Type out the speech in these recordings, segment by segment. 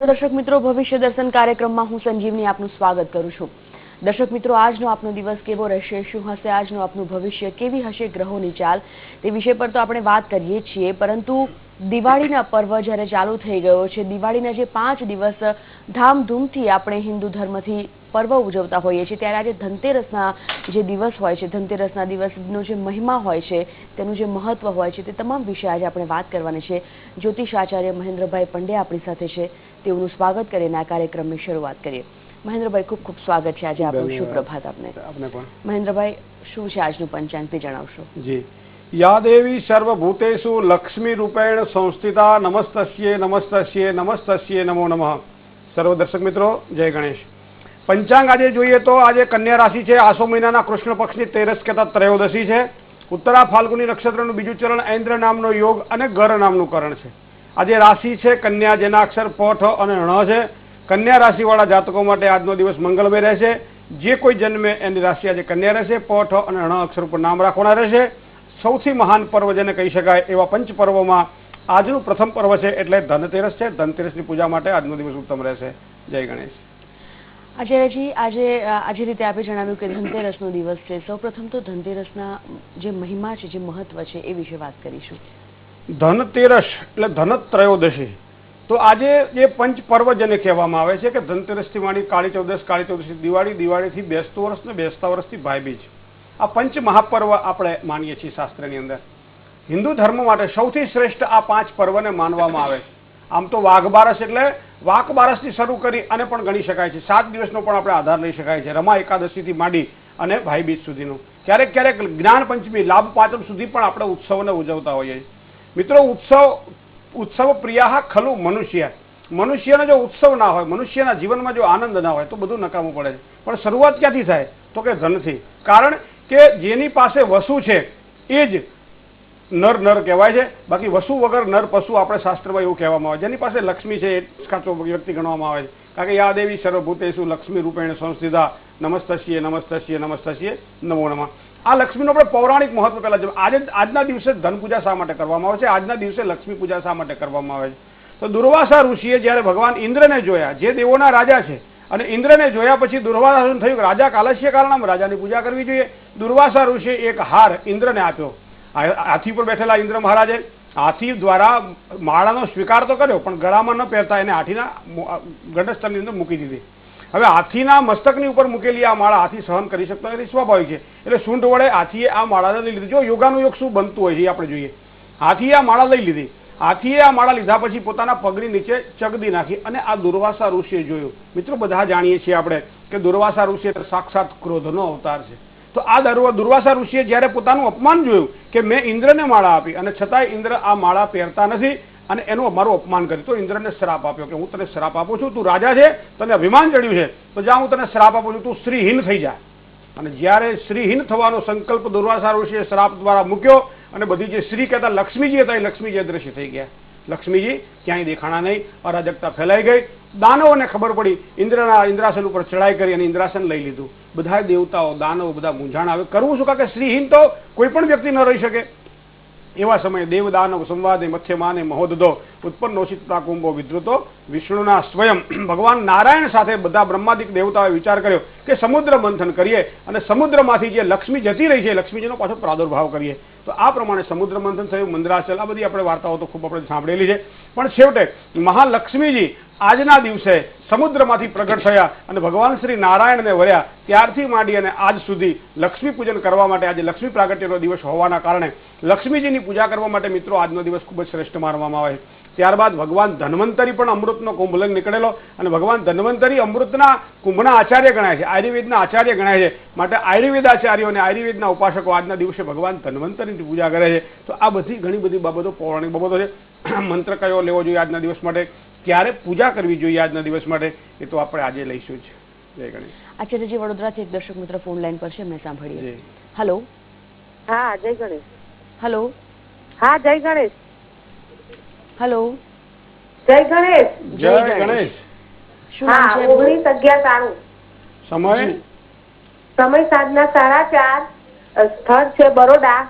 દર્શક મિત્રો, ભવિષ્ય દર્શન કાર્યક્રમમાં હું સંજીવની આપનું સ્વાગત કરું છું। દર્શક મિત્રો, આજનો આપનો દિવસ કેવો રહેશે, શું હશે આજનું આપનું ભવિષ્ય, કેવી હશે ગ્રહોની ચાલ, તે વિષય પર તો આપણે વાત કરીએ છીએ। પરંતુ દિવાળીના પર્વ જ્યારે ચાલુ થઈ ગયો છે, દિવાળીના જે 5 દિવસ ધામધૂમથી આપણે હિન્દુ ધર્મથી પર્વ ઉજવતા હોઈએ છીએ, ત્યારે આજે ધનતેરસના જે દિવસ હોય છે, ધનતેરસના દિવસનો જે મહિમા હોય છે, તેનું જે મહત્વ હોય છે, તે તમામ વિશે આજે આપણે વાત કરવાની છે। જ્યોતિષ આચાર્ય મહેન્દ્રભાઈ પંડ્યા આપણી સાથે છે, તેઓનું સ્વાગત કરીને આ કાર્યક્રમની શરૂઆત કરીએ। મહેન્દ્રભાઈ, ખૂબ ખૂબ સ્વાગત છે આજે આપનું। સુપ્રભાત આપને। મહેન્દ્રભાઈ, શું છે આજનું પંચાંગ તે જણાવશો? જી, યા દેવી સર્વભૂતેષુ લક્ષ્મી રૂપેણ સંસ્થિતા નમસ્તસ્યે નમસ્તસ્યે નમસ્તસ્યે નમો નમઃ। સર્વ દર્શક મિત્રો, જય ગણેશ। પંચાંગ આજે જોઈએ તો આજે કન્યા રાશિ છે, આસો મહિનાના કૃષ્ણ પક્ષની 13 કહેતા ત્રયોદશી છે, ઉત્તરા ફાલ્ગુની નક્ષત્રનું બીજું ચરણ, ઐન્દ્ર નામનો યોગ અને ગર નામનું કરણ છે। આજે રાશિ છે કન્યા, જેના અક્ષર પ, ઠ અને ણ છે। કન્યા રાશિવાળા જાતકો માટે આજનો દિવસ મંગળમય રહેશે। જે કોઈ જન્મે એની રાશિ આજે કન્યા રહેશે। પ, ઠ અને ણ અક્ષર ઉપર નામ રાખવાના રહેશે। સૌથી મહાન પર્વ જેને કહી શકાય એવા પંચ પર્વોમાં આજનું પ્રથમ પર્વ છે એટલે ધનતેરસ છે। ધનતેરસની પૂજા માટે આજનો દિવસ ઉત્તમ રહેશે। જય ગણેશ। આચાર્યજી, આજે રીતે આપે જણાવ્યું કે ધનતેરસનો દિવસ છે, સૌપ્રથમ તો ધનતેરસના જે મહિમા છે, જે મહત્વ છે, એ વિશે વાત કરીશું। ધનતેરસ એટલે ધનત્રયોદશી, તો આજે જે પંચ પર્વ જેને કહેવામાં આવે છે કે ધનતેરસથી માંડી કાળી ચૌદશ, દિવાળી, દિવાળીથી બેસતું વર્ષ ને બેસતા વર્ષથી ભાઈબીજ, આ પંચ મહાપર્વ આપણે માનીએ છીએ શાસ્ત્રની અંદર। હિન્દુ ધર્મ માટે સૌથી શ્રેષ્ઠ આ 5 પર્વને માનવામાં આવે છે। આમ તો વાઘ બારસ એટલે વાઘ બારસથી શરૂ કરી અને પણ ગણી શકાય છે, 7 દિવસનો પણ આપણે આધાર લઈ શકાય છે, રમા એકાદશીથી માંડી અને ભાઈબીજ સુધીનું, ક્યારેક ક્યારેક જ્ઞાન પંચમી, લાભ પાંચમ સુધી પણ આપણે ઉત્સવને ઉજવતા હોઈએ છીએ। મિત્રો, ઉત્સવ પ્રિયા ખલુ મનુષ્ય, મનુષ્યનો જો ઉત્સવ ના હોય, મનુષ્યના જીવનમાં જો આનંદ ના હોય તો બધું નકામું પડે છે। પણ શરૂઆત ક્યાંથી થાય તો કે ધનથી, કારણ કે જેની પાસે વસુ છે એ જ નર કહેવાય છે। બાકી વસુ વગર નર પશુ આપણે શાસ્ત્રમાં એવું કહેવામાં આવે। જેની પાસે લક્ષ્મી છે એ સાચો વ્યક્તિ ગણવામાં આવે છે, કારણ કે યા દેવી સર્વભૂતેષુ લક્ષ્મી રૂપેણ સંસ્થિતા નમસ્તસ્યે નમસ્તસ્યે નમસ્તસ્યે નમો નમઃ। આ લક્ષ્મીનો આપણે પૌરાણિક મહત્વ પહેલા છે। આજના દિવસે ધન પૂજા શા માટે કરવામાં આવે છે, આજના દિવસે લક્ષ્મી પૂજા શા માટે કરવામાં આવે છે? તો દુર્વાસા ઋષિએ જ્યારે ભગવાન ઇન્દ્રને જોયા, જે દેવોના રાજા છે, અને ઇન્દ્રને જોયા પછી દુર્વાસાને થયું રાજા કાલસ્ય કારણમ, રાજાની પૂજા કરવી જોઈએ। દુર્વાસા ઋષિએ એક હાર ઇન્દ્રને આપ્યો। હાથી પર બેઠેલા ઇન્દ્ર મહારાજે હાથી દ્વારા માળાનો સ્વીકાર તો કર્યો, પણ ગળામાં ન પહેરતા એને હાથીના ગઢસ્થળની અંદર મૂકી દીધી। હવે હાથીના મસ્તકની ઉપર મૂકેલી આ માળા હાથી સહન કરી શકતો નથી, સ્વાભાવિક છે, એટલે સૂંઢ વડે હાથીએ આ માળાને લઈ લીધી। જો યોગાનું યોગ શું બનતું હોય છે એ આપણે જોઈએ। હાથીએ આ માળા લઈ લીધી, હાથીએ આ માળા લીધા પછી પોતાના પગની નીચે ચગદી નાખી અને આ દુર્વાસા ઋષિએ જોયું। મિત્રો, બધા જાણીએ છીએ આપણે કે દુર્વાસા ઋષિ એટલે સાક્ષાત ક્રોધનો અવતાર છે। તો આ દુર્વાસા ઋષિએ જ્યારે પોતાનું અપમાન જોયું કે મેં ઇન્દ્રને માળા આપી અને છતાંય ઇન્દ્ર આ માળા પહેરતા નથી અને એનું અમારું અપમાન કર્યું, તો ઇન્દ્રને શ્રાપ આપ્યો કે હું તને શ્રાપ આપું છું, તું રાજા છે, તને અભિમાન ચડ્યું છે, તો જા હું તને શ્રાપ આપું છું, તું શ્રીહીન થઈ જા। અને જ્યારે શ્રીહીન થવાનો સંકલ્પ દુર્વાસા ઋષિએ શ્રાપ દ્વારા મૂક્યો અને બધી જે શ્રી કહેતા લક્ષ્મીજી હતા એ લક્ષ્મીજી અદ્રશ્ય થઈ ગયા। લક્ષ્મીજી ક્યાંય દેખાણા નહીં, અરાજકતા ફેલાઈ ગઈ। દાનવોને ખબર પડી, ઇન્દ્રાસન ઉપર ચડાઈ કરી અને ઇન્દ્રાસન લઈ લીધું। બધા દેવતાઓ, દાનવો બધા મૂંઝાણ આવે, કરવું શું, કારણ કે શ્રીહીન તો કોઈ પણ વ્યક્તિ ન રહી શકે। એવા સમયે દેવ દાનવ સંવાદે મથ્યમાને મહોદધો ઉત્પન્નોષિત કુંભો વિદ્રુતો વિષ્ણુના સ્વયં ભગવાન નારાયણ સાથે બધા બ્રહ્માદિક દેવતાઓએ વિચાર કર્યો કે સમુદ્ર મંથન કરીએ અને સમુદ્રમાંથી જે લક્ષ્મી જતી રહી છે લક્ષ્મીજીનો પાછો પ્રાદુર્ભાવ કરીએ। તો આ પ્રમાણે સમુદ્ર મંથન થયું, મંદરાચલ, આ બધી આપણે વાર્તાઓ તો ખૂબ આપણે સાંભળેલી છે। પણ છેવટે મહાલક્ષ્મીજી આજના દિવસે સમુદ્રમાંથી પ્રગટ થયા અને ભગવાન શ્રી નારાયણને વર્યા। ત્યારથી માંડી અને આજ સુધી લક્ષ્મી પૂજન કરવા માટે આજે લક્ષ્મી પ્રાગટ્યનો દિવસ હોવાના કારણે લક્ષ્મીજીની પૂજા કરવા માટે મિત્રો આજનો દિવસ ખૂબ જ શ્રેષ્ઠ માનવામાં આવે છે। ત્યારબાદ ભગવાન ધન્વંતરી પણ અમૃતનો કુંભ લઈને નીકળેલો અને ભગવાન ધન્વંતરી અમૃતના કુંભના આચાર્ય ગણાય છે, આયુર્વેદના આચાર્ય ગણાય છે, માટે આયુર્વેદાચાર્યો અને આયુર્વેદના ઉપાસકો આજના દિવસે ભગવાન ધન્વંતરીની પૂજા કરે છે। તો આ બધી ઘણી બધી બાબતો પૌરાણિક બાબતો છે। મંત્ર કયો લેવો જોઈએ આજના દિવસ માટે, ક્યારે પૂજા કરવી જોઈએ આજના દિવસ માટે, એ તો આપણે આજે લઈશું જ। જય ગણેશ। આચાર્યજી, વડોદરાથી એક દર્શક મિત્ર ફોન લાઈન પર છે, એમને સાંભળીએ। હેલો। હા, જય ગણેશ। હેલો। હા, જય ગણેશ। હેલો। જય ગણેશ। જય ગણેશ। શું નામ હા, છે? 1911 સમય સાંજના 4:30, સ્થળ છે બરોડા।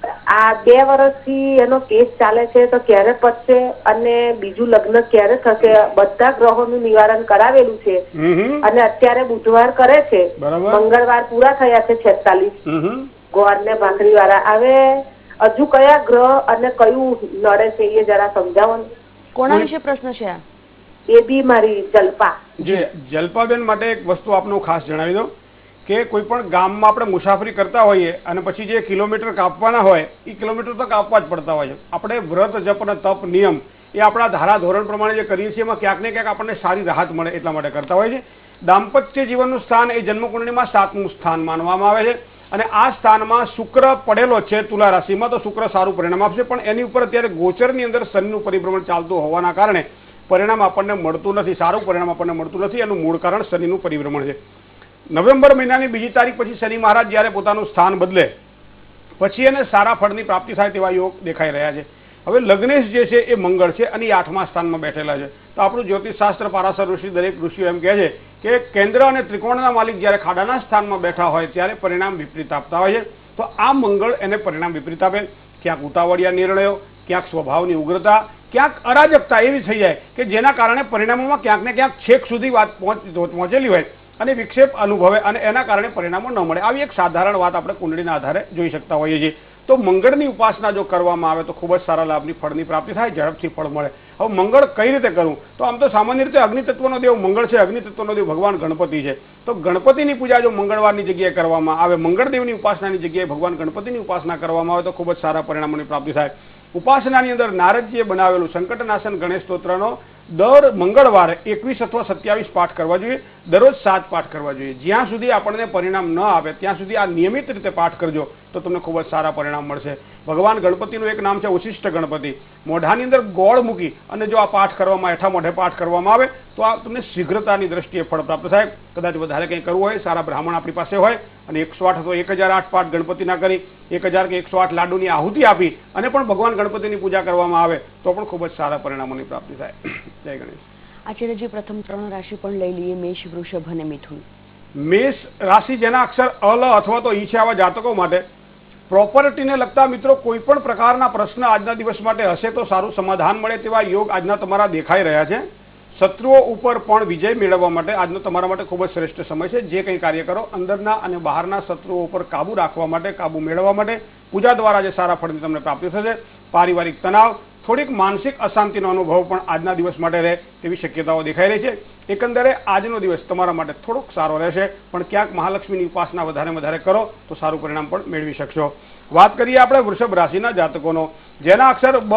આ 2 વર્ષથી એનો કેસ ચાલે છે, તો ક્યારે પતશે અને બીજું લગ્ન ક્યારે થશે? બધા ગ્રહોનું નિવારણ કરાવેલું છે અને અત્યારે બુધવાર કરે છે, મંગળવાર પૂરા થયા છે 46 ગોળ ને ભાખરી વાળા. હવે હજુ કયા ગ્રહ અને કયું લડે છે એ જરા સમજાવો ને. કોના વિશે પ્રશ્ન છે આ? એ બી મારી જલ્પા. જે જલ્પાબેન માટે એક વસ્તુ આપનું ખાસ જણાવી દઉં કે કોઈ પણ ગામમાં આપણે મુસાફરી કરતા હોઈએ અને પછી જે કિલોમીટર કાપવાના હોય એ કિલોમીટર તો કાપવા જ પડતા હોય છે. આપણે વ્રત જપ અને તપ નિયમ એ આપણા ધારા ધોરણ પ્રમાણે જે કરીએ છીએ એમાં ક્યાંક ને ક્યાંક આપણને સારી રાહત મળે એટલા માટે કરતા હોય છે. દાંપત્ય જીવનનું સ્થાન એ જન્મકુંડળીમાં 7મું સ્થાન માનવામાં આવે છે અને આ સ્થાનમાં શુક્ર પડેલો છે તુલા રાશિમાં, તો શુક્ર સારું પરિણામ આપશે. પણ એની ઉપર અત્યારે ગોચરની અંદર શનિનું પરિભ્રમણ ચાલતું હોવાના કારણે પરિણામ આપણને મળતું નથી, સારું પરિણામ આપણને મળતું નથી. એનું મૂળ કારણ શનિનું પરિભ્રમણ છે. નવેમ્બર મહિનાની 2જી તારીખ પછી શનિ મહારાજ જ્યારે પોતાનું સ્થાન બદલે પછી એને સારા ફળની પ્રાપ્તિ થાય તેવા યોગ દેખાઈ રહ્યા છે. હવે લગ્નેશ જે છે એ મંગળ છે અને એ 8મા સ્થાનમાં બેઠેલા છે. તો આપણું જ્યોતિષશાસ્ત્ર પારાશર ઋષિ દરેક ઋષિઓ એમ કહે છે કે કેન્દ્ર અને ત્રિકોણના માલિક જ્યારે ખાડાના સ્થાનમાં બેઠા હોય ત્યારે પરિણામ વિપરીત આપતા હોય છે. તો આ મંગળ એને પરિણામ વિપરીત આપે. ક્યાંક ઉતાવળિયા નિર્ણયો, ક્યાંક સ્વભાવની ઉગ્રતા, ક્યાંક અરાજકતા એવી થઈ જાય કે જેના કારણે પરિણામોમાં ક્યાંક ને ક્યાંક છેક સુધી વાત પહોંચેલી હોય અને વિક્ષેપ અનુભવે અને એના કારણે પરિણામો ન મળે. આવી એક સાધારણ વાત આપણે કુંડળીના આધારે જોઈ શકતા હોઈએ છીએ. તો મંગળની ઉપાસના જો કરવામાં આવે તો ખૂબ જ સારા લાભની ફળની પ્રાપ્તિ થાય, ઝડપથી ફળ મળે. હવે મંગળ કઈ રીતે કરવું? તો આમ તો સામાન્ય રીતે અગ્નિતત્વનો દેવ મંગળ છે, અગ્નિતત્વનો દેવ ભગવાન ગણપતિ છે. તો ગણપતિની પૂજા જો મંગળવારની જગ્યાએ કરવામાં આવે, મંગળદેવની ઉપાસનાની જગ્યાએ ભગવાન ગણપતિની ઉપાસના કરવામાં આવે તો ખૂબ જ સારા પરિણામોની પ્રાપ્તિ થાય. ઉપાસનાની અંદર નારદજીએ બનાવેલું સંકટનાશન ગણેશ સ્તોત્રનો દર મંગળવારે 21 અથવા 27 પાઠ કરવા જોઈએ, દરરોજ 7 પાઠ કરવા જોઈએ. જ્યાં સુધી આપણને પરિણામ ન આવે ત્યાં સુધી આ નિયમિત રીતે પાઠ કરજો તો તમને ખૂબ જ સારા પરિણામ મળશે. ભગવાન ગણપતિનું એક નામ છે ઉશિષ્ટ ગણપતિ. મોઢાની અંદર ગોળ મૂકી અને જો આ પાઠ કરવામાં, હેઠા મોઢે પાઠ કરવામાં આવે તો આ તમને શીઘ્રતાની દ્રષ્ટિએ ફળ પ્રાપ્ત થાય. કદાચ વધારે કંઈ કરવું હોય, સારા બ્રાહ્મણ આપણી પાસે હોય અને 108 અથવા 1008 પાઠ ગણપતિના કરી 1000 કે 108 લાડુની આહુતિ આપી અને પણ ભગવાન ગણપતિની પૂજા કરવામાં આવે તો પણ ખૂબ જ સારા પરિણામોની પ્રાપ્તિ થાય. જય ગણેશ. આચાર્યજી, પ્રથમ 3 રાશિ પણ લઈ લઈએ, મેષ, વૃષભ અને મિથુન. મેષ રાશિ જેના અક્ષર અલ અથવા તો ઈ છે આવા જાતકો માટે પ્રોપર્ટીને લગતા મિત્રો કોઈ પણ પ્રકારના પ્રશ્ન આજના દિવસ માટે હશે તો સારું સમાધાન મળે તેવા યોગ આજના તમારા દેખાઈ રહ્યા છે. શત્રુઓ ઉપર પણ વિજય મેળવવા માટે આજનો તમારા માટે ખૂબ જ શ્રેષ્ઠ સમય છે. જે કંઈ કાર્ય કરો અંદરના અને બહારના શત્રુઓ ઉપર કાબુ રાખવા માટે, કાબુ મેળવવા માટે પૂજા દ્વારા જે સારા ફળની તમને પ્રાપ્તિ થશે. પારિવારિક તણાવ, થોડીક માનસિક અશાંતિનો અનુભવ પણ આજના દિવસ માટે રહે તેવી શક્યતાઓ દેખાઈ રહી છે. એકંદરે આજનો દિવસ તમારા માટે થોડોક સારો રહેશે, પણ ક્યાંક મહાલક્ષ્મીની ઉપાસના વધારે કરો તો સારું પરિણામ પણ મેળવી શકશો. વાત કરીએ આપણે વૃષભ રાશિના જાતકોનો. જેના અક્ષર બ,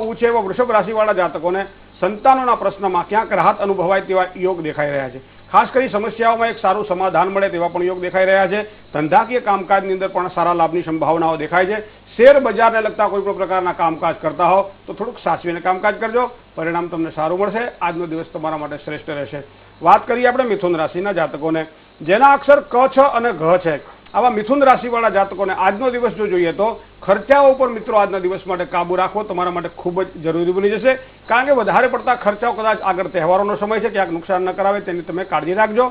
ઉ છે એવા વૃષભ રાશિવાળા જાતકોને સંતાનોના પ્રશ્નમાં ક્યાંક રાહત અનુભવાય તેવા યોગ દેખાઈ રહ્યા છે. ખાસ કરી સમસ્યાઓમાં એક સારું સમાધાન મળે તેવા પણ યોગ દેખાઈ રહ્યા છે. ધંધાકીય કામકાજની અંદર પણ સારા લાભની સંભાવનાઓ દેખાય છે. શેર બજારને લગતા કોઈ પણ પ્રકારના કામકાજ કરતા હો તો થોડુંક સાચવીને કામકાજ કરજો, પરિણામ તમને સારું મળશે. આજનો દિવસ તમારા માટે શ્રેષ્ઠ રહેશે. વાત કરીએ આપણે મિથુન રાશિના જાતકોને. જેના અક્ષર ક, છ અને ઘ છે આવા મિથુન રાશિવાળા જાતકોને આજનો દિવસ જો જોઈએ તો ખર્ચાઓ ઉપર મિત્રો આજના દિવસ માટે કાબુ રાખવો તમારા માટે ખૂબ જ જરૂરી બની જશે. કારણ કે વધારે પડતા ખર્ચાઓ કદાચ આગળ તહેવારોનો સમય છે, ક્યાંક નુકસાન ન કરાવે તેની તમે કાળજી રાખજો.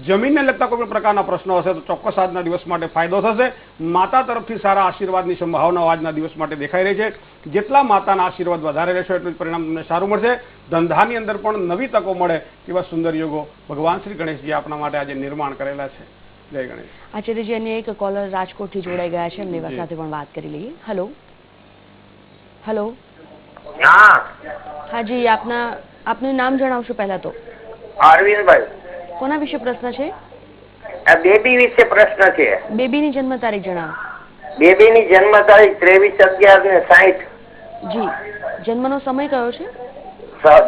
જમીનને લગતા કોઈ પણ પ્રકારના પ્રશ્નો હશે તો ચોક્કસ આજના દિવસ માટે ફાયદો થશે. માતા તરફથી સારા આશીર્વાદની સંભાવનાઓ આજના દિવસ માટે દેખાઈ રહી છે. જેટલા માતાના આશીર્વાદ વધારે રહેશે એટલું જ પરિણામ તમને સારું મળશે. ધંધાની અંદર પણ નવી તકો મળે તેવા સુંદર યોગો ભગવાન શ્રી ગણેશજી આપણા માટે આજે નિર્માણ કરેલા છે. જય ગણેશ. આચાર્યજી, અન્ય એક કોલર રાજકોટથી જોડાઈ ગયા છે, એમની સાથે પણ વાત કરી લઈએ. હેલો. હેલો. હાજી, આપનું નામ જણાવશો પહેલા તો? અરવિંદભાઈ. કોના વિશે પ્રશ્ન છે? બેબી વિશે પ્રશ્ન છે. બેબીની જન્મ તારીખ જણાવો. બેબીની જન્મ તારીખ 23/11/60. જી. જન્મનો સમય કયો છે?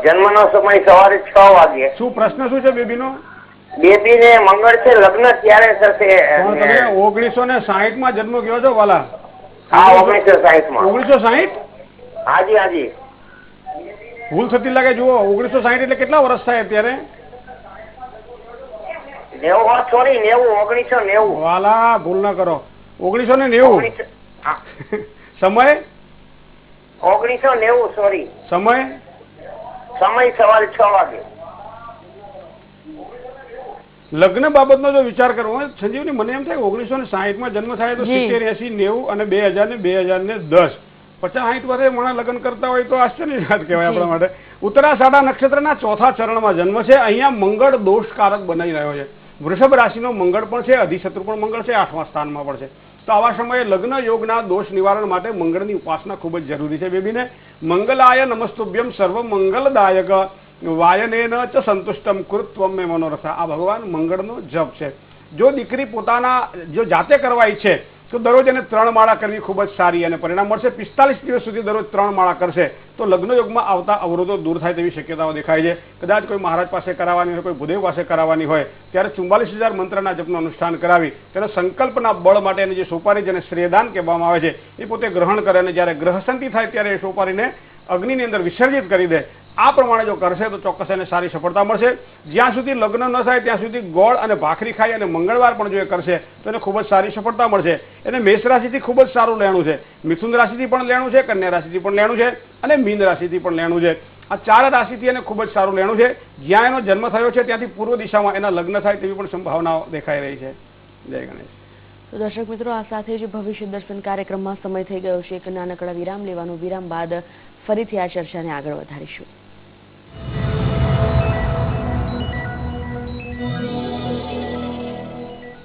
જન્મનો સમય સવારે 6 વાગે. શું પ્રશ્ન શું છે બેબીનો? બેબીને મંગળ છે, લગ્ન ક્યારે થશે? તમે 1960 માં જન્મ કયો છો વાલા? હા, 1960 માં. 1960? હાજી. ભૂલ થતી લાગે. જુઓ, 1960 એટલે કેટલા વર્ષ થાય અત્યારે? 90. સોરી, 90. 1990. વાલા, ભૂલ ના કરો. 1990. સમય? 1990. સોરી. સમય સવારે 6 વાગે. લગ્ન બાબતનો જો વિચાર કરવો હોય સંજીવની, મને એમ થાય 1960માં જન્મ થાય તો 70, 80, 90 અને 2000 ને 2010 50-60 વર્ષે માણસ લગ્ન કરતા હોય તો આશ્ચર્યની વાત કહેવાય આપણા માટે. ઉત્તરાષાઢા નક્ષત્રના ચોથા ચરણમાં જન્મ છે. અહીંયા મંગળ દોષકારક બનાવી રહ્યો છે. વૃષભ રાશિનો મંગળ પણ છે, અધિશત્રુ પણ મંગળ છે, 8મા સ્થાનમાં પણ છે. તો આવા સમયે લગ્ન યોગના દોષ નિવારણ માટે મંગળની ઉપાસના ખૂબ જ જરૂરી છે. બેબીને મંગલાય નમસ્તુભ્યમ સર્વ મંગલદાયક વાયનેન ચ સંતુષ્ટમ કૃત્વમ મે મનોરથા. આ ભગવાન મંગળનો જપ છે. જો દીકરી પોતાના જો જાતે કરવા ઈચ્છે તો દરરોજ એને 3 માળા કરવી ખૂબ જ સારી અને પરિણામ મળશે. 45 દિવસ સુધી દરરોજ 3 માળા કરશે તો લગ્ન યોગમાં આવતા અવરોધો દૂર થાય તેવી શક્યતાઓ દેખાય છે. કદાચ કોઈ મહારાજ પાસે કરાવવાની હોય, કોઈ ભૂદેવ પાસે કરાવવાની હોય ત્યારે 44,000 મંત્રના જપનું અનુષ્ઠાન કરાવી તેના સંકલ્પના બળ માટે એની જે સોપારી જેને શ્રેયદાન કહેવામાં આવે છે એ પોતે ગ્રહણ કરે અને જ્યારે ગ્રહશાંતિ થાય ત્યારે એ સોપારીને અગ્નિની અંદર વિસર્જિત કરી દે. આ પ્રમાણે જો કરશે તો ચોક્કસ એને સારી સફળતા મળશે. જ્યાં સુધી લગ્ન ન થાય ત્યાં સુધી ગોળ અને ભાખરી ખાઈ અને મંગળવાર પણ જો એ કરશે તો એને ખૂબ જ સારી સફળતા મળશે. એને મેષ રાશિથી ખૂબ જ સારું લેણું છે, મિથુન રાશિથી પણ લેણું છે, કન્યા રાશિથી પણ લેણું છે અને મીન રાશિથી પણ લેણું છે. આ 4 રાશિથી એને ખૂબ જ સારું લેણું છે. જ્યાં એનો જન્મ થયો છે ત્યાંથી પૂર્વ દિશામાં એના લગ્ન થાય તેવી પણ સંભાવનાઓ દેખાઈ રહી છે. જય ગણેશ. તો દર્શક મિત્રો, આ સાથે જ ભવિષ્ય દર્શન કાર્યક્રમમાં સમય થઈ ગયો છે. એક નાનકડા વિરામ લેવાનો. વિરામ બાદ ફરીથી આ ચર્ચાને આગળ વધારીશું.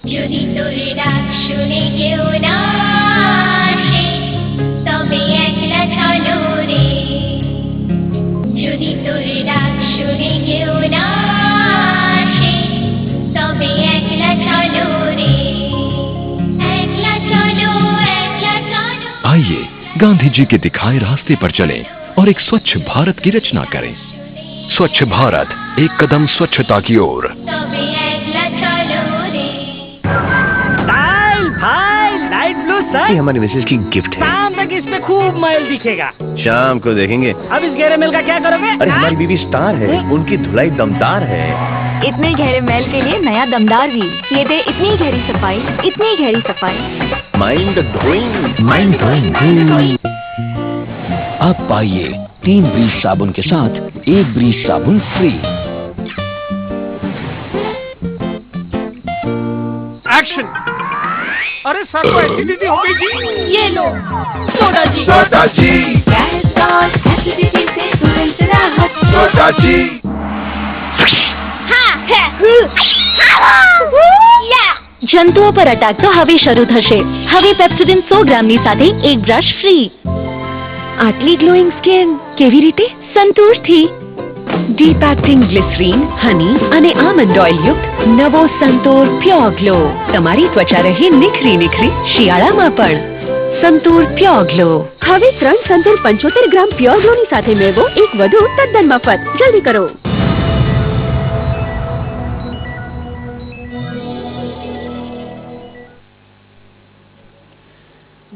যদি তোরে ডাক শুনে কেউ না আসে তবে একলা চলো রে, যদি তোরে ডাক শুনে কেউ না আসে তবে একলা চলো রে, একলা চলো, একলা চলো। आइए गांधी जी के दिखाए रास्ते पर चलें और एक स्वच्छ भारत की रचना करें। स्वच्छ भारत, एक कदम स्वच्छता की ओर। তবে একলা চলো রে। भाई लाइट ब्लू सर, ये हमारी मिसेज की गिफ्ट है। शाम तक इस पे खूब मैल दिखेगा। शाम को देखेंगे। अब इस गहरे मैल का क्या करोगे? अरे हमारी बीवी स्टार है, उनकी धुलाई दमदार है। इतने गहरे मैल के लिए नया दमदार व्हील, ये दे इतनी गहरी सफाई, इतनी गहरी सफाई। Mind blowing, mind blowing. अब पाइए 3 ब्रीज साबुन के साथ 1 ब्रीज साबुन फ्री। एक्शन। अरे सर को एसिडिटी हो गई थी। ये लो सोडा जी, सोडा जी, गैस और एसिडिटी से तुरंत राहत। सोडा जी। हाँ है या જંતુઓ પર અટક તો હવે શરૂ થશે. હવે પેપ્સોડિન 100 ગ્રામની સાથે 1 બ્રશ ફ્રી. આટલી ગ્લોઈંગ સ્કિન કેવી રીતે? સંતૂરથી. ડીપ એક્ટિંગ ગ્લિસરીન, હની અને આમંડ ઓઇલ યુક્ત નવો સંતૂર પ્યોર ગ્લો. તમારી ત્વચા રહે નિખરી નિખરી શિયાળામાં પણ. Santoor pure glow. હવે 3 સંતૂર 75 ગ્રામ પ્યોર ગ્લોની સાથે મેળવો એક વધુ તદ્દન મફત. જલ્દી કરો.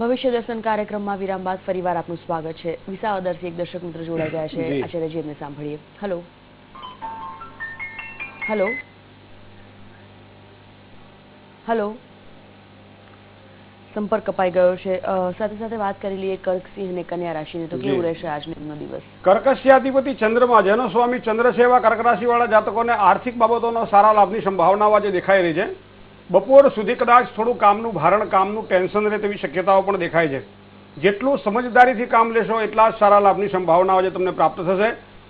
ભવિષ્ય દર્શન કાર્યક્રમમાં વિરામ બાદ ફરીવાર આપનું સ્વાગત છે. વિસાવદરથી એક દર્શક મિત્ર જોડાઈ ગયા છે. આચાર્યજી એમને સાંભળીએ. Hello hello hello. સંપર્ક કપાઈ ગયો છે. સાથે સાથે વાત કરી લઈએ કર્કસિંહ અને કન્યા રાશિની. તો કેવું રહેશે આજનો એમનો દિવસ? કર્કશિયાધિપતિ ચંદ્રમાં જેનો સ્વામી ચંદ્ર છે એવા કર્ક રાશિવાળા જાતકોને આર્થિક બાબતોનો સારા લાભની સંભાવનાઓ આજે દેખાઈ રહી છે. બપોર સુધી કદાચ થોડું કામનું ભારણ, કામનું ટેન્શન રહે તેવી શક્યતાઓ પણ દેખાય છે. જેટલું સમજદારીથી કામ લેશો એટલા જ સારા લાભની સંભાવનાઓ આજે તમને પ્રાપ્ત થશે.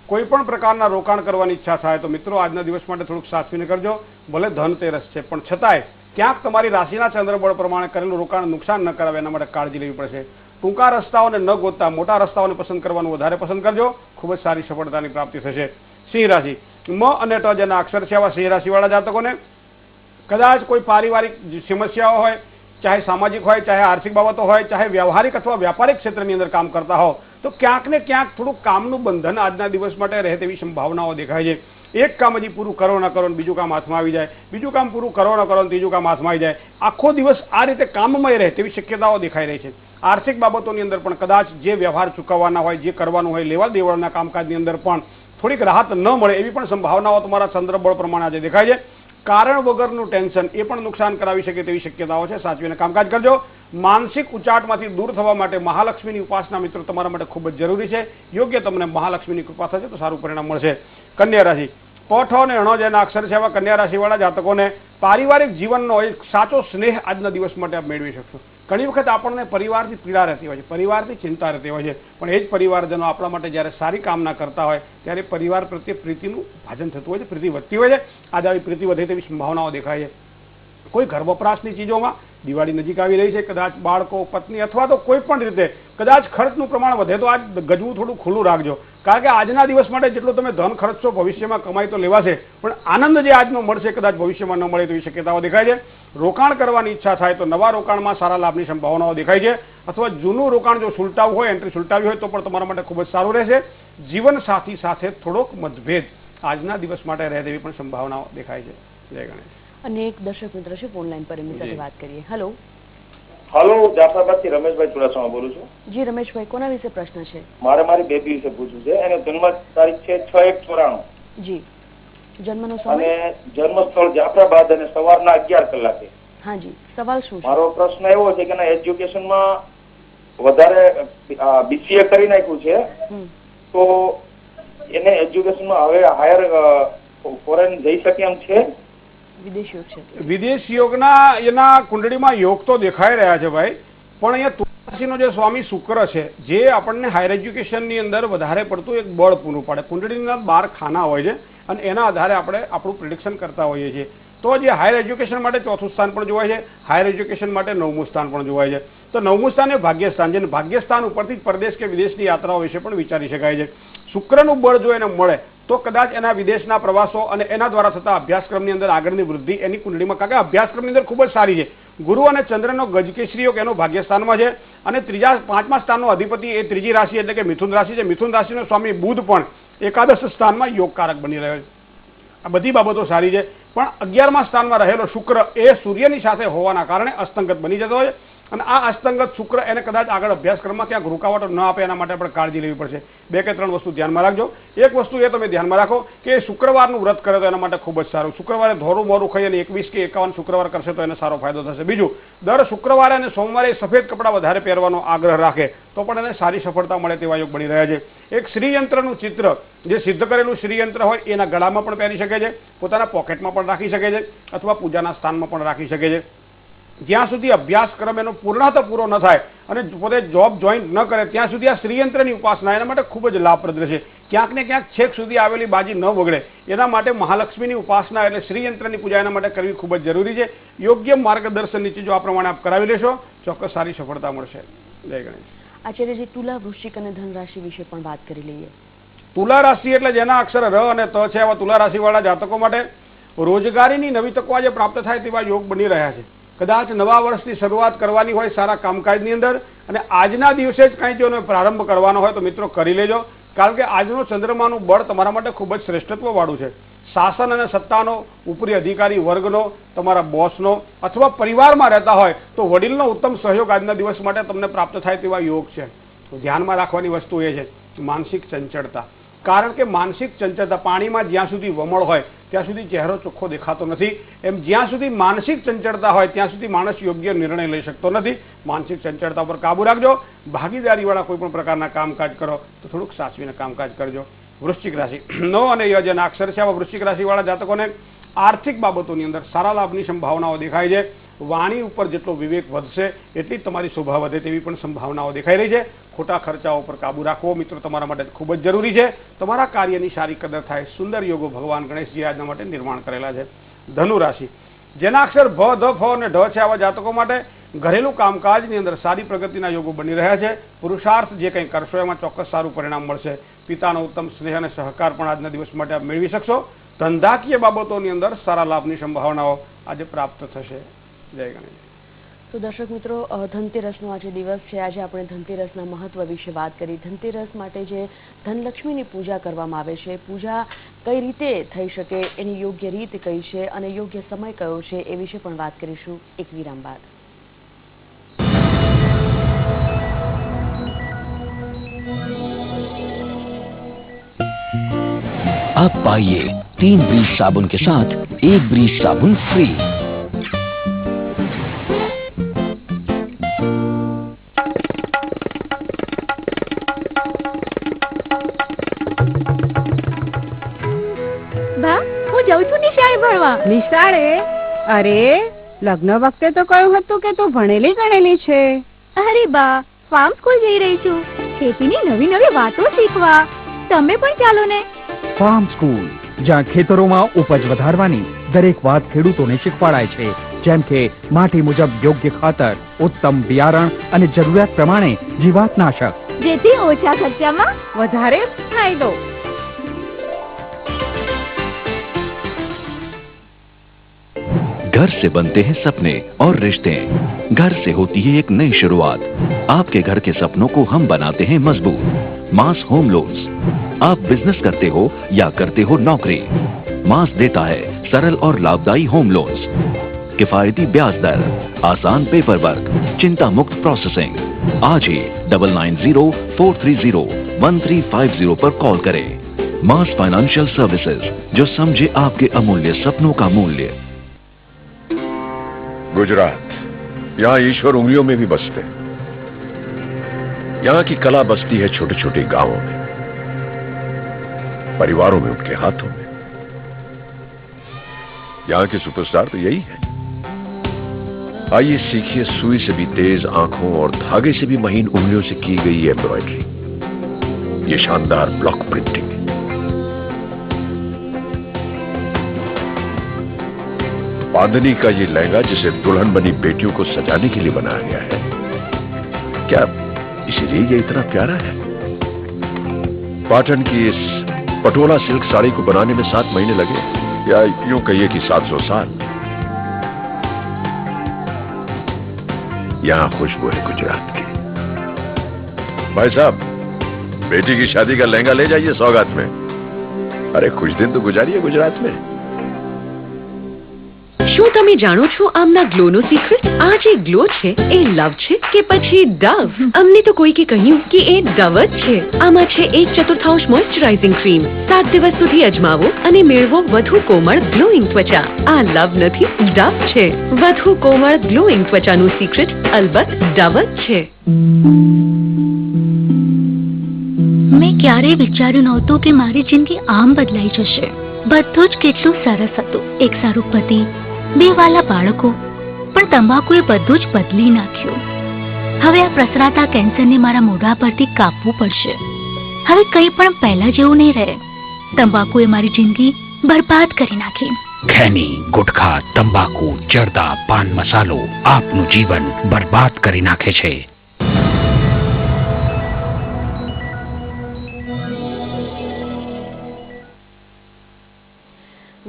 કોઈ પણ પ્રકારના રોકાણ કરવાની ઈચ્છા થાય તો મિત્રો આજના દિવસ માટે થોડુંક સાચવીને કરજો. ભલે ધનતેરસ છે પણ છતાંય ક્યાંક તમારી રાશિના ચંદ્રબળ પ્રમાણે કરેલું રોકાણ નુકસાન ન કરાવે એના માટે કાળજી લેવી પડશે. ટૂંકા રસ્તાઓને ન ગોતતા મોટા રસ્તાઓને પસંદ કરવાનું વધારે પસંદ કરજો. ખૂબ જ સારી સફળતાની પ્રાપ્તિ થશે. સિંહ રાશિ, મ અને ટ જેના અક્ષર છે આવા સિંહ રાશિવાળા જાતકોને કદાચ કોઈ પારિવારિક સમસ્યાઓ હોય, ચાહે સામાજિક હોય, ચાહે આર્થિક બાબતો હોય, ચાહે વ્યવહારિક અથવા વ્યાપારિક ક્ષેત્રની અંદર કામ કરતા હો તો ક્યાંક ને ક્યાંક થોડું કામનું બંધન આજના દિવસ માટે રહે તેવી સંભાવનાઓ દેખાય છે. એક કામ હજી પૂરું કરો ન કરો બીજું કામ હાથમાં આવી જાય, બીજું કામ પૂરું કરો ન કરો ત્રીજું કામ હાથમાં આવી જાય. આખો દિવસ આ રીતે કામમય રહે તેવી શક્યતાઓ દેખાઈ રહી છે. આર્થિક બાબતોની અંદર પણ કદાચ જે વ્યવહાર ચૂકવવાના હોય, જે કરવાનું હોય, લેવા દેવાના કામકાજની અંદર પણ થોડીક રાહત ન મળે એવી પણ સંભાવનાઓ તમારા ચંદ્રબળ પ્રમાણે આજે દેખાય છે. કારણ વગરનું ટેન્શન એ પણ નુકસાન કરાવી શકે તેવી શક્યતાઓ છે. સાચવીને કામકાજ કરજો. માનસિક ઉચાટમાંથી દૂર થવા માટે મહાલક્ષ્મીની ઉપાસના મિત્રો તમારા માટે ખૂબ જ જરૂરી છે. યોગ્ય તમને મહાલક્ષ્મીની કૃપા થશે તો સારું પરિણામ મળશે. કન્યા રાશિ, પ, ઠ અને ણ જેના અક્ષર છે એવા કન્યા રાશિવાળા જાતકોને પારિવારિક જીવનનો એક સાચો સ્નેહ આજના દિવસ માટે આપ મેળવી શકશો. ઘણી વખત આપણને પરિવારથી પીડા રહેતી હોય છે, પરિવારથી ચિંતા રહેતી હોય છે, પણ એ જ પરિવારજનો આપણા માટે જ્યારે સારી કામના કરતા હોય ત્યારે પરિવાર પ્રત્યે પ્રીતિનું ભાજન થતું હોય છે, પ્રીતિ વધતી હોય છે. આજે આવી પ્રીતિ વધે તેવી સંભાવનાઓ દેખાય છે. કોઈ ઘર વપરાશની ચીજોમાં દિવાળી નજીક આવી રહી છે, કદાચ બાળકો, પત્ની અથવા તો કોઈ પણ રીતે કદાચ ખર્ચનું પ્રમાણ વધે તો આજ ગજવું થોડું ખુલ્લું રાખજો. કારણ કે આજના દિવસ માટે જેટલો તમે ધન ખર્ચશો ભવિષ્યમાં કમાઈ તો લેવાશે, પણ આનંદ જે આજનો મળશે કદાચ ભવિષ્યમાં ન મળે તેવી શક્યતાઓ દેખાય છે. રોકાણ કરવાની ઈચ્છા થાય તો નવા રોકાણમાં સારા લાભની સંભાવનાઓ દેખાય છે, અથવા જૂનું રોકાણ જો સુલટાવું હોય, એન્ટ્રી સુલટાવી હોય તો પણ તમારા માટે ખૂબ જ સારું રહેશે. જીવનસાથી સાથે થોડોક મતભેદ આજના દિવસ માટે રહે તેવી પણ સંભાવનાઓ દેખાય છે. જય ગણેશ. અને એક દર્શક મિત્ર છે ફોન લાઈન પર, એમની સાથે વાત કરીએ. હેલો. હેલો, જાફરાબાદથી રમેશભાઈ ચુડાસમા બોલું છું. જી રમેશભાઈ, કોના વિશે પ્રશ્ન છે? મારે મારી બેબી વિશે પૂછવું છે. એનો જન્મ તારીખ છે 6/1/94. જી. જન્મનો સમય અને જન્મસ્થળ જાફરાબાદ અને સવારના 11 કલાકે. હા જી, સવાલ શું છે? મારો પ્રશ્ન એવો છે કે એના એજ્યુકેશનમાં વધારે BCA કરી નાખ્યું છે, તો એને એજ્યુકેશનમાં હવે હાયર ફોરેન જઈ શકે એમ છે? વિદેશ યોગના એના કુંડળીમાં યોગ તો દેખાઈ રહ્યા છે ભાઈ, પણ અહીંયા તુલા રાશિનો જે સ્વામી શુક્ર છે જે આપણને હાયર એજ્યુકેશનની અંદર વધારે પડતું એક બળ પૂરું પાડે. કુંડળીના 12 ખાના હોય છે અને એના આધારે આપણે આપણું પ્રિડિક્શન કરતા હોઈએ છીએ. તો જે હાયર એજ્યુકેશન માટે 4થું સ્થાન પણ જોવાય છે, હાયર એજ્યુકેશન માટે 9મું સ્થાન પણ જોવાય છે. તો 9મું સ્થાન એ ભાગ્યસ્થાન છે, ભાગ્યસ્થાન ઉપરથી જ પરદેશ કે વિદેશની યાત્રાઓ વિશે પણ વિચારી શકાય છે. શુક્રનું બળ જો એને મળે તો કદાચ એના વિદેશના પ્રવાસો અને એના દ્વારા થતા અભ્યાસક્રમની અંદર આગળની વૃદ્ધિ એની કુંડળીમાં, કારણ કે અભ્યાસક્રમની અંદર ખૂબ જ સારી છે. ગુરુ અને ચંદ્રનો ગજકેસરી યોગ એનો ભાગ્યસ્થાનમાં છે, અને 5મા સ્થાનનો અધિપતિ એ ત્રીજી રાશિ એટલે કે મિથુન રાશિ છે. મિથુન રાશિનો સ્વામી બુધ પણ એકાદશ સ્થાનમાં યોગકારક બની રહ્યો છે. આ બધી બાબતો સારી છે, પણ 11મા સ્થાનમાં રહેલો શુક્ર એ સૂર્યની સાથે હોવાના કારણે અસ્તંગત બની જતો હોય, અને આ અસ્તંગત શુક્ર એને કદાચ આગળ અભ્યાસક્રમમાં ક્યાંક રૂકાવટ ન આપે એના માટે આપણે કાળજી લેવી પડશે. 2 કે 3 વસ્તુ ધ્યાનમાં રાખજો. એક વસ્તુ એ તમે ધ્યાનમાં રાખો કે શુક્રવારનું વ્રત કરે તો એના માટે ખૂબ જ સારું. શુક્રવારે ધોરું મોરું ખાઈ અને 21 કે 51 શુક્રવાર કરશે તો એને સારો ફાયદો થશે. બીજું, દર શુક્રવારે અને સોમવારે સફેદ કપડાં વધારે પહેરવાનો આગ્રહ રાખે તો પણ એને સારી સફળતા મળે તેવા યોગ બની રહ્યા છે. એક શ્રીયંત્રનું ચિત્ર, જે સિદ્ધ કરેલું શ્રીયંત્ર હોય એના ગળામાં પણ પહેરી શકે છે, પોતાના પોકેટમાં પણ રાખી શકે છે, અથવા પૂજાના સ્થાનમાં પણ રાખી શકે છે. જ્યાં સુધી અભ્યાસક્રમ એનો પૂર્ણતઃ પૂરો ન થાય અને પોતે જોબ જોઈન ન કરે ત્યાં સુધી આ શ્રીયંત્રની ઉપાસના એના માટે ખૂબ જ લાભપ્રદ રહેશે. ક્યાંક ને ક્યાંક છેક સુધી આવેલી બાજી ન બગડે એના માટે મહાલક્ષ્મીની ઉપાસના એટલે શ્રીયંત્રની પૂજા એના માટે કરવી ખૂબ જ જરૂરી છે. યોગ્ય માર્ગદર્શન નીચે જો આ પ્રમાણે આપ કરાવી લેશો ચોક્કસ સારી સફળતા મળશે. જય ગણેશ. આચાર્યજી, તુલા, વૃશ્ચિક અને ધન રાશિ વિશે પણ વાત કરી લઈએ. તુલા રાશિ એટલે જેના અક્ષર ર અને ત છે એવા તુલા રાશિવાળા જાતકો માટે રોજગારીની નવી તકો આજે પ્રાપ્ત થાય તેવા યોગ બની રહ્યા છે. કદાચ નવા વર્ષની શરૂઆત કરવાની હોય સારા કામકાજની અંદર, અને આજના દિવસે જ કંઈ જો પ્રારંભ કરવાનો હોય તો મિત્રો કરી લેજો, કારણ કે આજનો ચંદ્રમાનું બળ તમારા માટે ખૂબ જ શ્રેષ્ઠત્વવાળું છે. શાસન અને સત્તાનો, ઉપરી અધિકારી વર્ગનો, તમારા બોસનો અથવા પરિવારમાં રહેતા હોય તો વડીલનો ઉત્તમ સહયોગ આજના દિવસ માટે તમને પ્રાપ્ત થાય તેવા યોગ છે. ધ્યાનમાં રાખવાની વસ્તુ એ છે માનસિક ચંચળતા, કારણ કે માનસિક ચંચળતા, પાણીમાં જ્યાં સુધી વમળ હોય ત્યાં સુધી ચહેરો ચોખ્ખો દેખાતો નથી, એમ જ્યાં સુધી માનસિક ચંચળતા હોય ત્યાં સુધી માણસ યોગ્ય નિર્ણય લઈ શકતો નથી. માનસિક ચંચળતા પર કાબુ રાખજો. ભાગીદારીવાળા કોઈ પણ પ્રકારના કામકાજ કરો તો થોડુંક સાચવીને કામકાજ કરજો. વૃશ્ચિક રાશિ, નો અને ય જેના અક્ષર છે આવા વૃશ્ચિક રાશિવાળા જાતકોને આર્થિક બાબતોની અંદર સારા લાભની સંભાવનાઓ દેખાય છે. વાણી ઉપર જેટલો વિવેક વધશે એટલી જ તમારી શોભા વધે તેવી પણ સંભાવનાઓ દેખાઈ રહી છે. ખોટા ખર્ચાઓ પર કાબુ રાખવો મિત્રો તમારા માટે ખૂબ જ જરૂરી છે. તમારા કાર્યની સારી કદર થાય. સુંદર યોગો ભગવાન ગણેશજી આજના માટે નિર્માણ કરેલા છે. ધનુ રાશિ, જેના અક્ષર ભ, ધ, ફ અને ઢ છે આવા જાતકો માટે ઘરેલું કામકાજની અંદર સારી પ્રગતિના યોગો બની રહ્યા છે. પુરુષાર્થ જે કંઈ કરશો એમાં ચોક્કસ સારું પરિણામ મળશે. પિતાનો ઉત્તમ સ્નેહ અને સહકાર પણ આજના દિવસ માટે આપ મેળવી શકશો. ધંધાકીય બાબતોની અંદર સારા લાભની સંભાવનાઓ આજે પ્રાપ્ત થશે. જય ગણેશ. તો દર્શક મિત્રો, ધનતેરસનો આજે દિવસ છે. આજે આપણે ધનતેરસના મહત્વ વિશે વાત કરી. ધનતેરસ માટે જે ધનલક્ષ્મીની પૂજા કરવામાં આવે છે, પૂજા કઈ રીતે થઈ શકે, એની યોગ્ય રીત કઈ છે અને યોગ્ય સમય કયો છે એ વિશે પણ વાત કરીશું એક વિરામ બાદ. आप पाइए 3 ब्रीज साबुन के साथ 1 ब्रीज साबुन फ्री। बा જાઉં છું નિશાળે ભણવા. નિશાળે? અરે લગ્ન વખતે તો કહ્યું હતું કે તું ભણેલી ગણેલી છે. અરે બા, ફાર્મ સ્કૂલ જઈ રહી છું, ખેતીની નવી નવી વાતો શીખવા. તમે પણ ચાલો ને. ફાર્મ સ્કૂલ, જ્યાં ખેતરોમાં ઉપજ વધારવાની દરેક વાત ખેડૂતોને શીખવાડાય છે, જેમ કે માટી મુજબ યોગ્ય ખાતર, ઉત્તમ બિયારણ અને જરૂરિયાત પ્રમાણે જીવાતનાશક, જેથી ઓછા ખર્ચામાં વધારે ફાયદો. घर से बनते हैं सपने और रिश्ते, घर से होती है एक नई शुरुआत. आपके घर के सपनों को हम बनाते हैं मजबूत. मास होम लोन्स. आप बिजनेस करते हो या करते हो नौकरी, मास देता है सरल और लाभदायी होम लोन्स. किफायती ब्याज दर, आसान पेपर वर्क, चिंता मुक्त प्रोसेसिंग. आज ही 9904301350 पर कॉल करें. मास फाइनेंशियल सर्विसेज, जो समझे आपके अमूल्य सपनों का मूल्य. गुजरात, यहाँ ईश्वर उंगलियों में भी बसते हैं. यहाँ की कला बसती है छोटे छोटे गांवों में, परिवारों में, उनके हाथों में. यहाँ के सुपरस्टार तो यही है. आइए सीखिए सुई से भी तेज आंखों और धागे से भी महीन उंगलियों से की गई एम्ब्रॉयडरी. ये शानदार ब्लॉक प्रिंटिंग. बांधनी का ये लहंगा जिसे दुल्हन बनी बेटियों को सजाने के लिए बनाया गया है, क्या इसीलिए ये इतना प्यारा है? पाटन की इस पटोला सिल्क साड़ी को बनाने में 7 महीने लगे, या यूं कहिए कि 700 साल. यहां खुशबू है गुजरात की. भाई साहब, बेटी की शादी का लहंगा ले जाइए सौगात में. अरे कुछ दिन तो गुजारिए गुजरात में. શું તમે જાણો છો આમના ગ્લોનો સિક્રેટ? આ જે ગ્લો છે એ લવ છે કે પછી ડવ? અમને તો કોઈકે કહ્યું કે એ ડવ જ છે. આમાં છે 1/4 મોઇશ્ચરાઇઝિંગ ક્રીમ. 7 દિવસ સુધી અજમાવો અને મેળવો વધુ કોમળ ગ્લોઈંગ ત્વચા. આ લવ નથી, ડવ છે. વધુ કોમળ ગ્લોઈંગ ત્વચાનું સિક્રેટ અલબત્ત ડવ જ છે. મેં ક્યારેય વિચાર્યું નહોતું કે મારી જિંદગી આમ બદલાઈ જશે. બધું જ કેટલું સરસ હતું. એક સારું પતિ, 2 વાલા બાળકો, પણ તંબાકુએ બધું જ બદલી નાખ્યું. હવે આ પ્રસરાતા કેન્સરને મારા મોઢા પરથી કાપવું પડશે. હવે કંઈ પણ પહેલા જેવું નહીં રહે. તંબાકુએ મારી જિંદગી બરબાદ કરી નાખી. खैनी, गुटखा, तंबाकू, जर्दा, पान मसालो आपનું જીવન બરબાદ કરી નાખે છે.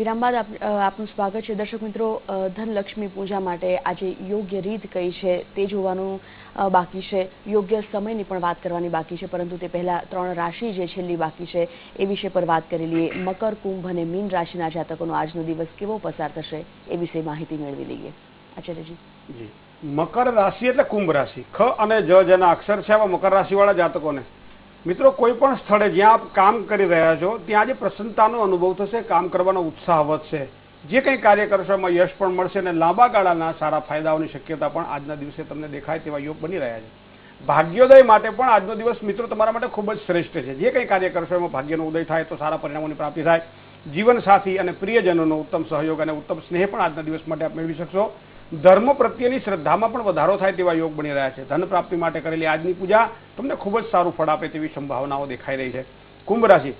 વિરામ બાદ આપનું સ્વાગત છે. દર્શક મિત્રો, ધનલક્ષ્મી પૂજા માટે આજે યોગ્ય રીત કઈ છે તે જોવાનું બાકી છે. યોગ્ય સમયની પણ વાત કરવાની બાકી છે, પરંતુ તે પહેલા 3 રાશિ જે છેલ્લી બાકી છે એ વિષય પર વાત કરી લઈએ. મકર, કુંભ અને મીન રાશિના જાતકોનો આજનો દિવસ કેવો પસાર થશે એ વિશે માહિતી મેળવી લઈએ. આચાર્યજી. જી, મકર રાશિ એટલે કુંભ રાશિ. ખ અને જ જેના અક્ષર છે આવા મકર રાશિવાળા જાતકોને મિત્રો કોઈ પણ સ્થળે જ્યાં આપ કામ કરી રહ્યા છો ત્યાં આજે પ્રસન્નતાનો અનુભવ થશે. કામ કરવાનો ઉત્સાહ વધશે. જે કંઈ કાર્ય કરશો એમાં યશ પણ મળશે અને લાંબા ગાળાના સારા ફાયદાઓની શક્યતા પણ આજના દિવસે તમને દેખાય તેવા યોગ બની રહ્યા છે. ભાગ્યોદય માટે પણ આજનો દિવસ મિત્રો તમારા માટે ખૂબ જ શ્રેષ્ઠ છે. જે કંઈ કાર્ય કરશો એમાં ભાગ્યનો ઉદય થાય તો સારા પરિણામોની પ્રાપ્તિ થાય. જીવનસાથી અને પ્રિયજનોનો ઉત્તમ સહયોગ અને ઉત્તમ સ્નેહ પણ આજના દિવસ માટે આપ મેળવી શકશો. ધર્મ પ્રત્યેની શ્રદ્ધામાં પણ વધારો થાય તેવા યોગ બની રહ્યા છે. ધન પ્રાપ્તિ માટે કરેલી આજની પૂજા તમને ખૂબ જ સારું ફળ આપે તેવી સંભાવનાઓ દેખાઈ રહી છે. કુંભ રાશિ,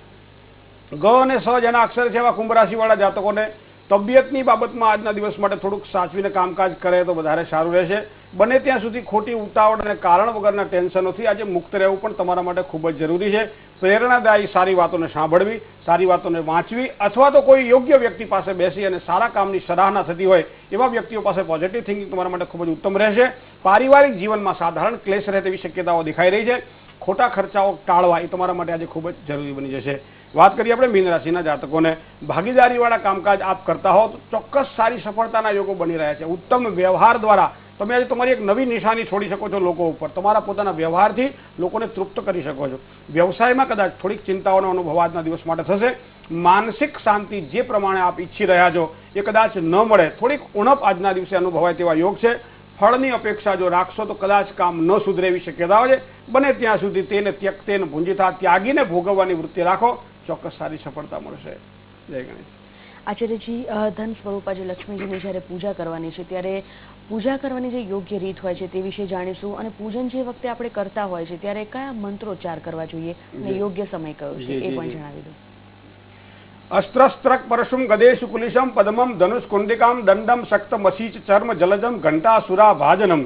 ગ અને સ જેના અક્ષર છે એવા કુંભ રાશિવાળા જાતકોને તબિયતની બાબતમાં આજના દિવસ માટે થોડુંક સાચવીને કામકાજ કરે તો વધારે સારું રહેશે. બને ત્યાં સુધી ખોટી ઉતાવળ અને કારણ વગરના ટેન્શનોથી આજે મુક્ત રહેવું પણ તમારા માટે ખૂબ જ જરૂરી છે. પ્રેરણાદાયી સારી વાતોને સાંભળવી, સારી વાતોને વાંચવી, અથવા તો કોઈ યોગ્ય વ્યક્તિ પાસે બેસી અને સારા કામની સરાહના થતી હોય એવા વ્યક્તિઓ પાસે પોઝિટિવ થિંકિંગ તમારા માટે ખૂબ જ ઉત્તમ રહેશે. પારિવારિક જીવનમાં સાધારણ ક્લેશ રહે તેવી શક્યતાઓ દેખાઈ રહી છે. ખોટા ખર્ચાઓ ટાળવા એ તમારા માટે આજે ખૂબ જ જરૂરી બની જશે. વાત કરીએ આપણે મીન રાશિના જાતકોને. ભાગીદારીવાળા કામકાજ આપ કરતા હો તો ચોક્કસ સારી સફળતાના યોગો બની રહ્યા છે. ઉત્તમ વ્યવહાર દ્વારા તમે આજે તમારી એક નવી નિશાની છોડી શકો છો લોકો ઉપર. તમારા પોતાના વ્યવહારથી લોકોને તૃપ્ત કરી શકો છો. વ્યવસાયમાં કદાચ થોડીક ચિંતાઓનો અનુભવ આજના દિવસ માટે થશે. માનસિક શાંતિ જે પ્રમાણે આપ ઈચ્છી રહ્યા છો એ કદાચ ન મળે, થોડીક ઉણપ આજના દિવસે અનુભવાય તેવા યોગ છે. ફળની અપેક્ષા જો રાખશો તો કદાચ કામ ન સુધરે એવી શક્યતાઓ છે. બને ત્યાં સુધી તેને ત્યક્તેન ભુંજિતા, ત્યાગીને ભોગવવાની વૃત્તિ રાખો, ચોક્કસ સારી સફળતા મળશે. જય ગણેશ. આચાર્યજી, ધન સ્વરૂપા જે લક્ષ્મીજીની જ્યારે પૂજા કરવાની છે ત્યારે પૂજા કરવાની જે યોગ્ય રીત હોય છે તે વિશે જાણીશું, અને પૂજન જે વખતે આપણે કરતા હોય છે ત્યારે કયા મંત્રોચ્ચાર કરવા જોઈએ અને યોગ્ય સમય કયો છે એ પણ જણાવી દો. અસ્ત્રસ્ત્રક પરશુમ ગદેશુ કુલિશમ પદ્મમ ધનુષ કુંડિકામ દંડમ શક્તમસીચ ચર્મ જલજમ ઘંટાસુરા ભાજનમ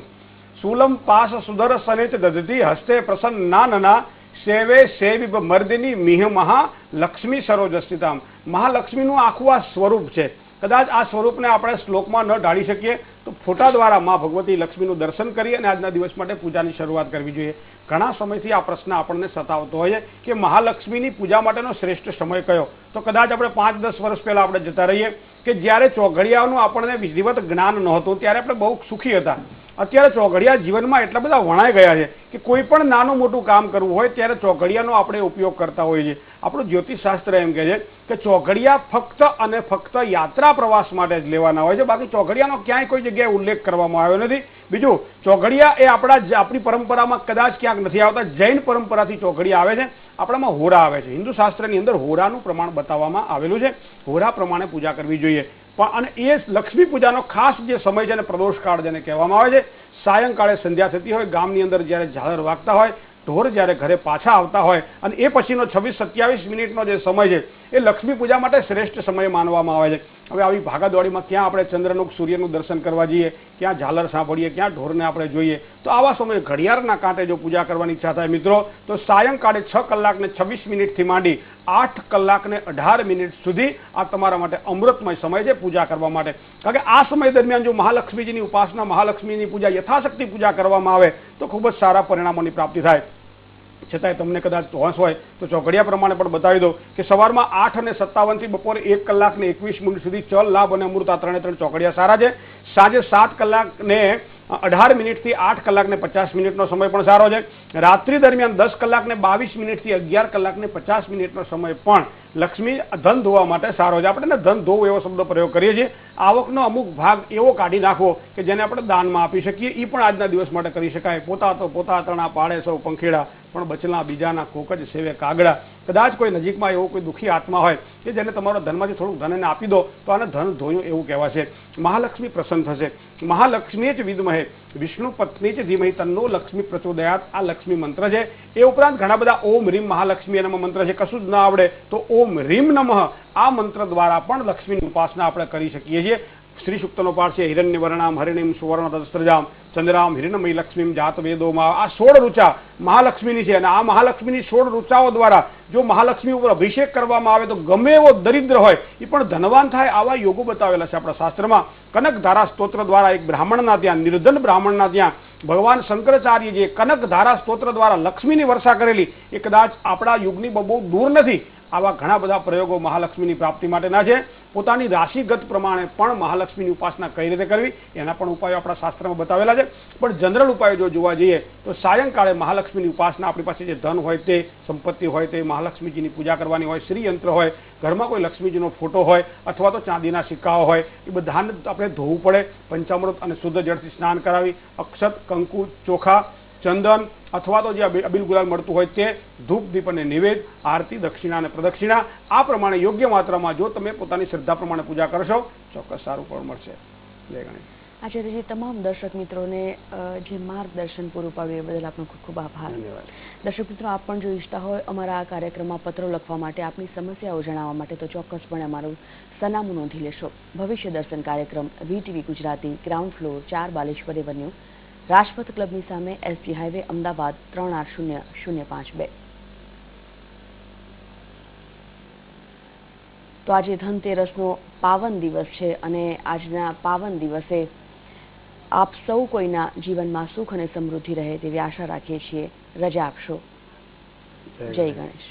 શૂલમ પાસ સુધર સનેચ દધતિ હસ્તે પ્રસન્નાનના સેવે સેવિબ મર્દિની મિહ મહા લક્ષ્મી સરોજસ્થિતામ. મહાલક્ષ્મીનું આખું આ સ્વરૂપ છે. કદાચ આ સ્વરૂપને આપણે શ્લોકમાં ન ઢાળી શકીએ તો ફોટા દ્વારા મા ભગવતી લક્ષ્મીનું દર્શન કરી અને આજના દિવસ માટે પૂજાની શરૂઆત કરવી જોઈએ. ઘણા સમયથી આ પ્રશ્ન આપણને સતાવતો હોય છે કે મહાલક્ષ્મીની પૂજા માટેનો શ્રેષ્ઠ સમય કયો. તો કદાચ આપણે 5-10 વર્ષ પહેલા આપણે જતા રહીએ કે જ્યારે ચોઘડિયાનું આપણને વિધિવત જ્ઞાન નહોતું ત્યારે આપણે બહુ સુખી હતા. અત્યારે ચોઘડિયા જીવનમાં એટલા બધા વણાઈ ગયા છે કે કોઈ પણ નાનું મોટું કામ કરવું હોય ત્યારે ચોઘડિયાનો આપણે ઉપયોગ કરતા હોઈએ છીએ. આપણું જ્યોતિષશાસ્ત્ર એમ કહે છે કે ચોઘડિયા ફક્ત અને ફક્ત યાત્રા પ્રવાસ માટે જ લેવાના હોય છે, બાકી ચોઘડિયાનો ક્યાંય કોઈ જગ્યાએ ઉલ્લેખ કરવામાં આવ્યો નથી. બીજું, ચોઘડિયા એ આપણી પરંપરામાં કદાચ ક્યાંક નથી આવતા. જૈન પરંપરાથી ચોઘડિયા આવે છે, આપણામાં હોરા આવે છે. હિન્દુ શાસ્ત્રની અંદર હોરાનું પ્રમાણ બતાવવામાં આવેલું છે. હોરા પ્રમાણે પૂજા કરવી જોઈએ. પણ અને એ લક્ષ્મી પૂજાનો ખાસ જે સમય છે અને પ્રદોષકાળ જેને કહેવામાં આવે છે, સાયંકાળે સંધ્યા થતી હોય, ગામની અંદર જ્યારે ઝાલર વાગતા હોય, ઢોર જ્યારે ઘરે પાછા આવતા હોય અને એ પછીનો 26-27 મિનિટનો જે સમય છે એ લક્ષ્મી પૂજા માટે શ્રેષ્ઠ સમય માનવામાં આવે છે. હવે આવી ભાગાદોડીમાં ક્યાં આપણે ચંદ્રનું સૂર્યનું દર્શન કરવા જઈએ, ક્યાં ઝાલર સાંભળીએ, ક્યાં ઢોરને આપણે જોઈએ, તો આવા સમયે ઘડિયાળના કાંઠે જો પૂજા કરવાની ઈચ્છા થાય મિત્રો તો સાયંકાળે 6 કલાક ને 26 મિનિટથી માંડી 8 કલાક ને 18 મિનિટ સુધી આ તમારા માટે અમૃતમય સમય છે પૂજા કરવા માટે. કારણ કે આ સમય દરમિયાન જો મહાલક્ષ્મીજીની ઉપાસના, મહાલક્ષ્મીની પૂજા યથાશક્તિ પૂજા કરવામાં આવે તો ખૂબ જ સારા પરિણામોની પ્રાપ્તિ થાય. છતાંય તમને કદાચ હોશ હોય તો ચોઘડિયા પ્રમાણે પણ બતાવી દો કે સવારમાં 8:57 થી બપોરે 1 કલાક ને 21 મિનિટ સુધી ચલ, લાભ અને અમૃત આ 3 ચોઘડિયા સારા છે. સાંજે 7 કલાક ને 18 મિનિટથી 8 કલાક ને 50 મિનિટનો સમય પણ સારો છે. રાત્રિ દરમિયાન 10 કલાક ને 22 મિનિટથી 11 કલાક ને 50 મિનિટનો સમય પણ લક્ષ્મી ધન ધોવા માટે સારો છે. આપણે ધન ધોવું એવો શબ્દ પ્રયોગ કરીએ છીએ. આવકનો અમુક ભાગ એવો કાઢી નાખવો કે જેને આપણે દાનમાં આપી શકીએ, એ પણ આજના દિવસ માટે કરી શકાય. પોતા તણા પાડે સૌ પંખીડા, પણ બચલા બીજાના કોક જ સેવે કાગડા. કદાચ કોઈ નજીકમાં એવો કોઈ દુઃખી આત્મા હોય કે જેને તમારો ધનમાંથી થોડુંક ધન એને આપી દો તો આને ધન ધોયું એવું કહેવાશે. મહાલક્ષ્મી પ્રસન્ન થશે. મહાલક્ષ્મી જ વિદ્મહે વિષ્ણુ પત્ની જ ધીમહી તન્નો લક્ષ્મી પ્રચોદયાત આ લક્ષ્મી મંત્ર છે. એ ઉપરાંત ઘણા બધા ઓમ રીમ મહાલક્ષ્મી એનામાં મંત્ર છે. કશું જ ના આવડે તો ઓમ રીમ નમઃ આ મંત્ર દ્વારા પણ લક્ષ્મીની ઉપાસના આપણે કરી શકીએ છીએ. શ્રી સૂક્તનો પાઠ છે હિરણ્ય વર્ણામ હરિણીમ સુવર્ણ તસ્ત્રજામ ચંદ્રામ હિરણમય લક્ષ્મીમ જાત વેદોમાં. આ 16 ઋચા મહાલક્ષ્મીની છે અને આ મહાલક્ષ્મીની 16 ઋચાઓ દ્વારા જો મહાલક્ષ્મી ઉપર અભિષેક કરવામાં આવે તો ગમે એવો દરિદ્ર હોય એ પણ ધનવાન થાય. આવા યોગો બતાવેલા છે આપણા શાસ્ત્રમાં. કનકધારા સ્તોત્ર દ્વારા એક બ્રાહ્મણના ત્યાં, નિર્ધન બ્રાહ્મણના ત્યાં ભગવાન શંકરાચાર્યજીએ કનકધારા સ્તોત્ર દ્વારા લક્ષ્મીની વર્ષા કરેલી એ કદાચ આપણા યુગની બહુ દૂર નથી. આવા ઘણા બધા પ્રયોગો મહાલક્ષ્મીની પ્રાપ્તિ માટેના છે. પોતાની રાશિગત પ્રમાણે પણ મહાલક્ષ્મીની ઉપાસના કઈ રીતે કરવી એના પણ ઉપાયો આપણા શાસ્ત્રમાં બતાવેલા છે. પણ જનરલ ઉપાયો જો જોવા જઈએ તો સાયંકાળે મહાલક્ષ્મીની ઉપાસના, આપણી પાસે જે ધન હોય તે, સંપત્તિ હોય તે, મહાલક્ષ્મીજીની પૂજા કરવાની હોય, શ્રીયંત્ર હોય, ઘરમાં કોઈ લક્ષ્મીજીનો ફોટો હોય અથવા તો ચાંદીના સિક્કાઓ હોય, એ બધાને આપણે ધોવું પડે. પંચામૃત અને શુદ્ધ જળથી સ્નાન કરાવી, અક્ષત, કંકુ, ચોખા, ચંદન અથવા તો જે અબીલ ગુલાલ મળતું હોય તે, ધૂપ દીપ અને નિવેદ, આરતી, દક્ષિણા અને પ્રદક્ષિણા આ પ્રમાણે યોગ્ય માત્રામાં જો તમે પોતાની શ્રદ્ધા પ્રમાણે પૂજા કરશો ચોક્કસ સારું ફળ મળશે. જય ગણેશ. આચાર્યજી, તમામ દર્શક મિત્રોને જે માર્ગદર્શન પૂરું પાડ્યું એ બદલ આપનો ખૂબ ખૂબ આભાર. દર્શક મિત્રો, આપ પણ જો ઈચ્છતા હોય અમારા આ કાર્યક્રમમાં પત્રો લખવા માટે, આપની સમસ્યાઓ જણાવવા માટે તો ચોક્કસપણે અમારું સરનામું નોંધી લેશો. ભવિષ્ય દર્શન કાર્યક્રમ, VTV Gujarati, ground floor 4 Baleshwar avenue, Rajpath ક્લબની સામે, SG હાઈવે, અમદાવાદ 380052. તો આજે ધનતેરસનો પાવન દિવસ છે અને આજના પાવન દિવસે આપ સૌ કોઈના જીવનમાં સુખ અને સમૃદ્ધિ રહે તેવી આશા રાખીએ છીએ. રજા આપશો. જય ગણેશ.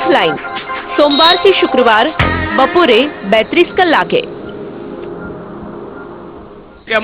હેલ્પલાઇન સોમવારથી શુક્રવાર બપોરે 32 કલાકે.